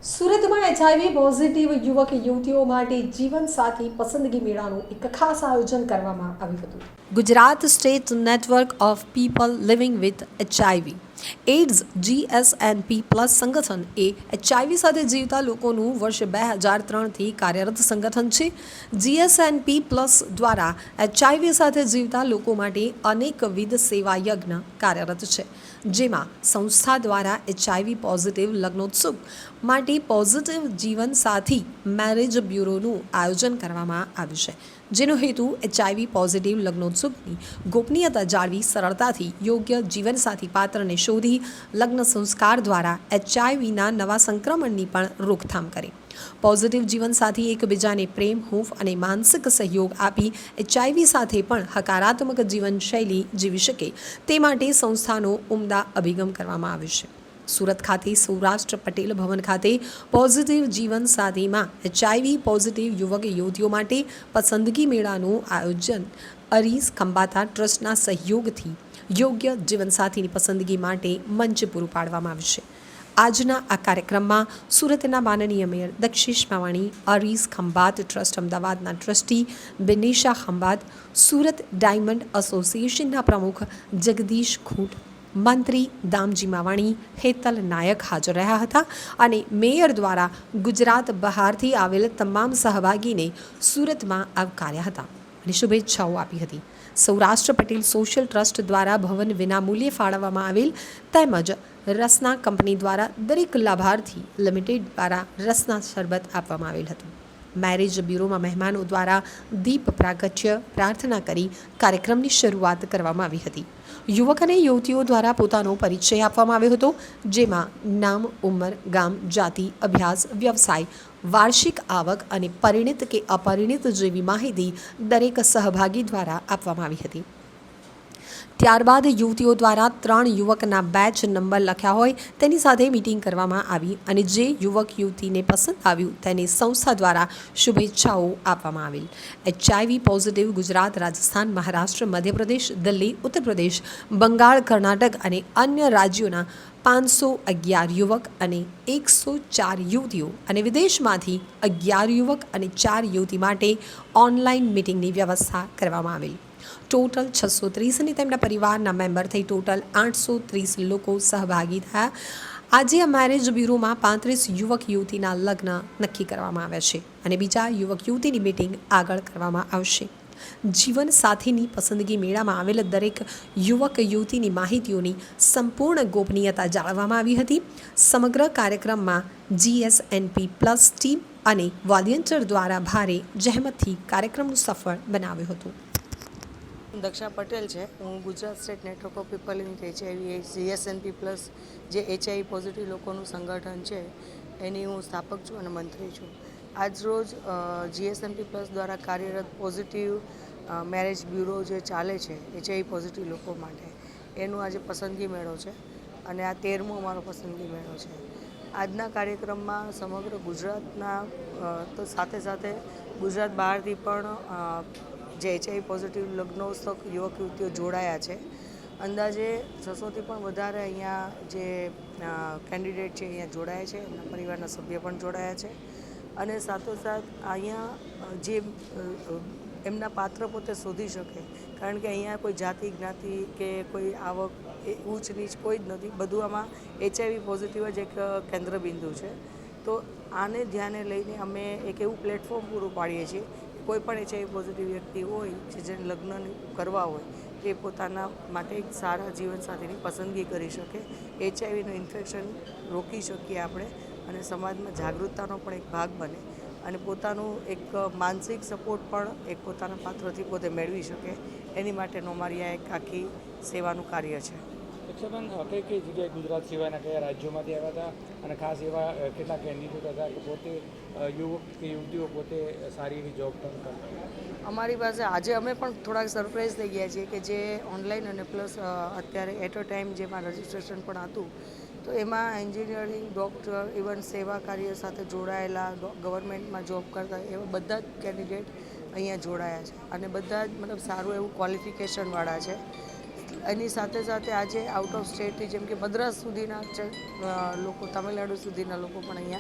સુરતમાં HIV positive યુવક યુવતીઓ માટે જીવનસાથી પસંદગી મેળાનું એક ખાસ આયોજન કરવામાં આવ્યું હતું. Gujarat state network of people living with HIV AIDS GSNP+ સંગઠન એ એચઆઈવી સાથે જીવતા લોકોનું વર્ષ 2003થી કાર્યરત સંગઠન છે. GSNP+ દ્વારા એચઆઈવી સાથે જીવતા લોકો માટે અનેકવિધ સેવા યજ્ઞ કાર્યરત છે, જેમાં સંસ્થા દ્વારા એચઆઈવી પોઝિટિવ લગ્નોત્સુક માટે પોઝિટિવ જીવનસાથી મેરેજ બ્યુરોનું આયોજન કરવામાં આવ્યું છે, જેનો હેતુ એચઆઈવી પોઝિટિવ લગ્નોત્સુકની ગોપનીયતા જાળવી સરળતાથી યોગ્ય જીવનસાથી પાત્રને શોધી લગ્ન સંસ્કાર દ્વારા એચઆઈવીના નવા સંક્રમણની પણ રોકથામ કરે. પોઝિટિવ જીવનસાથી એકબીજાને પ્રેમ, હૂંફ અને માનસિક સહયોગ આપી એચઆઈવી સાથે પણ હકારાત્મક જીવનશૈલી જીવી શકે તે માટે સંસ્થાનો ઉમદા અભિગમ કરવામાં આવ્યો છે. સુરત ખાતે સૌરાષ્ટ્ર પટેલ ભવન ખાતે પોઝિટિવ જીવનસાથીમાં એચઆઈવી પોઝિટિવ યુવક યુવતીઓ માટે પસંદગી મેળાનું આયોજન અરીસ ખંભાતા ટ્રસ્ટના સહયોગથી યોગ્ય જીવનસાથીની પસંદગી માટે મંચ પૂરું પાડવામાં આવ્યું છે. આજના આ કાર્યક્રમમાં સુરતના માનનીય મેયર દક્ષેશ માવાણી, અરીસ ખંભાત ટ્રસ્ટ અમદાવાદના ટ્રસ્ટી બિનિશા ખંભાત, સુરત ડાયમંડ એસોસિએશનના પ્રમુખ જગદીશ ખૂંટ, મંત્રી દામજી માવાણી, હેતલ નાયક હાજર રહ્યા હતા અને મેયર દ્વારા ગુજરાત બહારથી આવેલ તમામ સહભાગીને સુરતમાં આવકાર્યા હતા અને શુભેચ્છાઓ આપી હતી. સૌરાષ્ટ્ર પટેલ સોશિયલ ટ્રસ્ટ દ્વારા ભવન વિનામૂલ્યે ફાળવવામાં આવેલ તેમજ રસના કંપની દ્વારા દરેક લાભાર્થી લિમિટેડ દ્વારા રસના શરબત આપવામાં આવેલ હતું. મેરેજ બ્યુરોમાં મહેમાનો દ્વારા દીપ પ્રાગટ્ય પ્રાર્થના કરી કાર્યક્રમની શરૂઆત કરવામાં આવી હતી. યુવક અને યુવતીઓ દ્વારા પોતાનો પરિચય આપવામાં આવ્યો હતો, જેમાં નામ, ઉંમર, ગામ, જાતિ, અભ્યાસ, વ્યવસાય, વાર્ષિક આવક અને પરિણીત કે અપરિણીત જેવી માહિતી દરેક સહભાગી દ્વારા આપવામાં આવી હતી. ત્યારબાદ યુવતીઓ દ્વારા 3 યુવકના બેચ નંબર લખ્યા હોય તેની સાથે મીટિંગ કરવામાં આવી અને જે યુવક યુવતીને પસંદ આવ્યું તેને સંસ્થા દ્વારા શુભેચ્છાઓ આપવામાં આવેલ. એચઆઈવી પોઝિટિવ ગુજરાત, રાજસ્થાન, મહારાષ્ટ્ર, મધ્યપ્રદેશ, દિલ્હી, ઉત્તર પ્રદેશ, બંગાળ, કર્ણાટક અને અન્ય રાજ્યોના 511 યુવક અને 104 યુવતીઓ અને વિદેશમાંથી 11 યુવક અને 4 યુવતી માટે ઓનલાઈન મીટિંગની વ્યવસ્થા કરવામાં આવેલ. ટોટલ 630 અને તેમના પરિવારના મેમ્બર થઈ ટોટલ 830 લોકો સહભાગી થયા. આજે આ મેરેજ બ્યુરોમાં 35 યુવક યુવતીના લગ્ન નક્કી કરવામાં આવ્યા છે અને બીજા યુવક યુવતીની મીટિંગ આગળ કરવામાં આવશે. જીવન સાથીની પસંદગી મેળામાં આવેલ દરેક યુવક યુવતીની માહિતીઓની સંપૂર્ણ ગોપનીયતા જાળવવામાં આવી હતી. સમગ્ર કાર્યક્રમમાં GSNP+ ટીમ અને વોલેન્ટિયર દ્વારા ભારે જહેમતથી કાર્યક્રમનું સફળ બનાવ્યું હતું. દક્ષા પટેલ છે. હું Gujarat state network of people in HIV GSNP+ જે એચઆઈવી પોઝિટિવ લોકોનું સંગઠન છે એની હું સ્થાપક છું અને મંત્રી છું. આજરોજ GSNP+ દ્વારા કાર્યરત પોઝિટિવ મેરેજ બ્યુરો જે ચાલે છે એચઆઈવી પોઝિટિવ લોકો માટે, એનું આજે પસંદગી મેળો છે અને આ 13મો અમારો પસંદગી મેળો છે. આજના કાર્યક્રમમાં સમગ્ર ગુજરાતના તો સાથે સાથે ગુજરાત બહારથી પણ જે એચઆઈવી પોઝિટિવ લગ્નોત્સવ યુવક યુવતીઓ જોડાયા છે. અંદાજે 600થી પણ વધારે અહીંયા જે કેન્ડિડેટ છે અહીંયા જોડાયા છે, એમના પરિવારના સભ્ય પણ જોડાયા છે અને સાથોસાથ અહીંયા જે એમના પાત્ર પોતે શોધી શકે, કારણ કે અહીંયા કોઈ જાતિ જ્ઞાતિ કે કોઈ આવક ઊંચ નીચ કોઈ જ નથી, બધું આમાં એચઆઈવી પોઝિટિવ જ એક કેન્દ્રબિંદુ છે. તો આને ધ્યાને લઈને અમે એક એવું પ્લેટફોર્મ પૂરું પાડીએ છીએ કોઈ પણ એચઆઈવી પોઝિટિવ વ્યક્તિ હોય જેને લગ્ન કરવા હોય તે પોતાના માટે એક સારા જીવનસાથીની પસંદગી કરી શકે, એચઆઈવીનું ઇન્ફેક્શન રોકી શકીએ આપણે અને સમાજમાં જાગૃતતાનો પણ એક ભાગ બને અને પોતાનું એક માનસિક સપોર્ટ પણ એક પોતાના પાત્રથી પોતે મેળવી શકે, એની માટેનું અમારી આ એક આખી સેવાનું કાર્ય છે. દક્ષાબેન, કઈ કઈ જગ્યાએ ગુજરાત સિવાયના કયા રાજ્યોમાંથી આવ્યા હતા અને ખાસ એવા કેટલા કેન્ડિડેટ હતા કે પોતે યુવક કે યુવતીઓ પોતે સારી એવી જોબ પણ કરતા? અમારી પાસે આજે અમે પણ થોડાક સરપ્રાઈઝ થઈ ગયા છીએ કે જે ઓનલાઈન અને પ્લસ અત્યારે એટ અ ટાઈમ જેમાં રજિસ્ટ્રેશન પણ હતું, તો એમાં એન્જિનિયરિંગ, ડૉક્ટર, ઇવન સેવા કાર્ય સાથે જોડાયેલા, ગવર્મેન્ટમાં જોબ કરતા એવા બધા જ કેન્ડિડેટ અહીંયા જોડાયા છે અને બધા જ મતલબ સારું એવું ક્વોલિફિકેશનવાળા છે. એની સાથે સાથે આજે આઉટ ઓફ સ્ટેટથી જેમ કે મદ્રાસ સુધીના લોકો, તમિલનાડુ સુધીના લોકો પણ અહીંયા